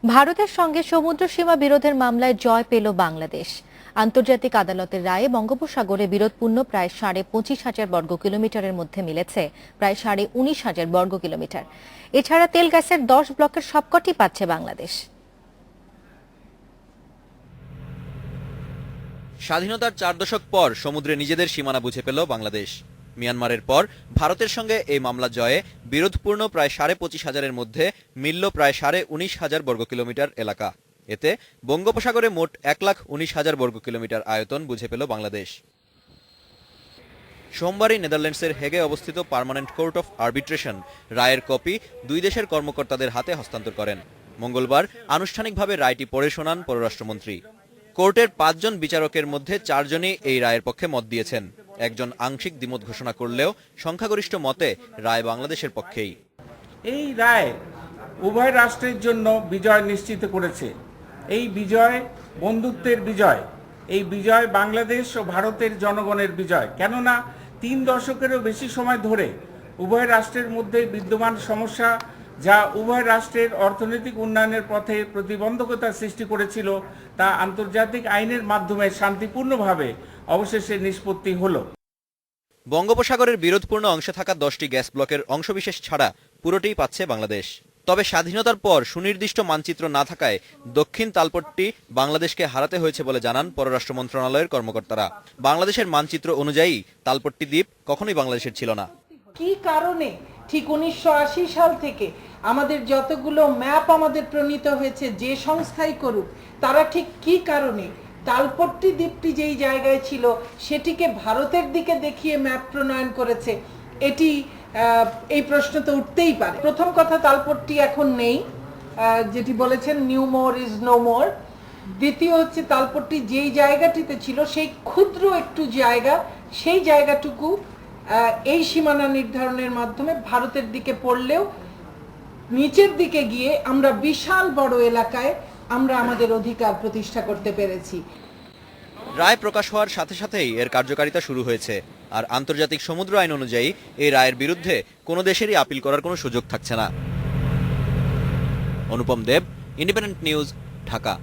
ভারতের সঙ্গে সমুদ্র সীমা বিরোধের মামলায় জয় পেল বাংলাদেশ। আন্তর্জাতিক আদালতের রায়ে বঙ্গোপসাগরে বিরোধপূর্ণ প্রায় 25,500 বর্গ কিলোমিটারের মধ্যে মিলেছে প্রায় 19,500 বর্গ কিলোমিটার। এছাড়া তেল গ্যাসের 10 ব্লকের সবকটি পাচ্ছে বাংলাদেশ। স্বাধীনতার 4 দশক পর সমুদ্রে নিজেদের সীমানা বুঝে পেল বাংলাদেশ। মিয়ানমারের পর ভারতের সঙ্গে এই মামলা জয়ে বিরোধপূর্ণ প্রায় 25,500-এর মধ্যে মিলল প্রায় 19,500 বর্গ কিলোমিটার এলাকা। এতে বঙ্গোপসাগরে মোট 1,19,000 বর্গ কিলোমিটার আয়তন বুঝে পেল বাংলাদেশ। সোমবারই নেদারল্যান্ডসের হেগে অবস্থিত পার্মানেন্ট কোর্ট অফ আর্বিট্রেশন রায়ের কপি দুই দেশের কর্মকর্তাদের হাতে হস্তান্তর করেন। মঙ্গলবার আনুষ্ঠানিকভাবে রায়টি পড়ে শোনান পররাষ্ট্রমন্ত্রী। কোর্টের 5 জন বিচারকের মধ্যে 4 জনই এই রায়ের পক্ষে মত দিয়েছেন। একজন আংশিক দ্বিমত ঘোষণা করলেও সংখ্যাগরিষ্ঠ মতে রায় বাংলাদেশের পক্ষেই। এই রায় উভয় রাষ্ট্রের জন্য বিজয় নিশ্চিত করেছে। এই বিজয় বন্ধুত্বের বিজয়। এই বিজয় বাংলাদেশ ও ভারতের জনগণের বিজয়। কেননা 3 দশকেরও বেশি সময় ধরে উভয় রাষ্ট্রের মধ্যে বিদ্যমান সমস্যা, যা উভয় রাষ্ট্রের অর্থনৈতিক উন্নয়নের পথে প্রতিবন্ধকতা সৃষ্টি করেছিল, তা আন্তর্জাতিক আইনের মাধ্যমে শান্তিপূর্ণভাবে অবশেষে নিষ্পত্তি হলো। বঙ্গোপসাগরের বিরোধপূর্ণ অংশে থাকা 10টি গ্যাস ব্লকের অংশবিশেষ ছাড়া পুরোটিই পাচ্ছে বাংলাদেশ। তবে স্বাধীনতার পর সুনির্দিষ্ট মানচিত্র না থাকায় দক্ষিণ তালপট্টি বাংলাদেশকে হারাতে হয়েছে বলে জানান পররাষ্ট্র মন্ত্রণালয়ের কর্মকর্তারা। বাংলাদেশের মানচিত্র অনুযায়ী তালপট্টি দ্বীপ কখনোই বাংলাদেশের ছিল না। কি কারণে ঠিক 1980 সাল থেকে আমাদের যতগুলো ম্যাপ আমাদের প্রণীত হয়েছে, যে সংস্থাই করুক, তারা ঠিক কি কারণে তালপট্টি দ্বীপটি যেই জায়গায় ছিল সেটিকে ভারতের দিকে দেখিয়ে ম্যাপ প্রণয়ন করেছে, এটি এই প্রশ্ন তো উঠতেই পারে। প্রথম কথা, তালপট্টি এখন নেই, যেটি বলেছেন New Moore is no more. দ্বিতীয় হচ্ছে, তালপট্টি যেই জায়গাটিতে ছিল সেই ক্ষুদ্র একটু জায়গা, সেই জায়গাটুকু এই সীমানা নির্ধারণের মাধ্যমে ভারতের দিকে পড়লেও নিচের দিকে গিয়ে আমরা বিশাল বড় এলাকায় আমরা আমাদের অধিকার প্রতিষ্ঠা করতে পেরেছি। রায় প্রকাশ হওয়ার সাথে সাথেই এর কার্যকারিতা শুরু হয়েছে। আর আন্তর্জাতিক সমুদ্র আইন অনুযায়ী এই রায়ের বিরুদ্ধে কোনো দেশেরই আপিল করার কোনো সুযোগ থাকছে না। অনুপম দেব, ইন্ডিপেন্ডেন্ট নিউজ, ঢাকা।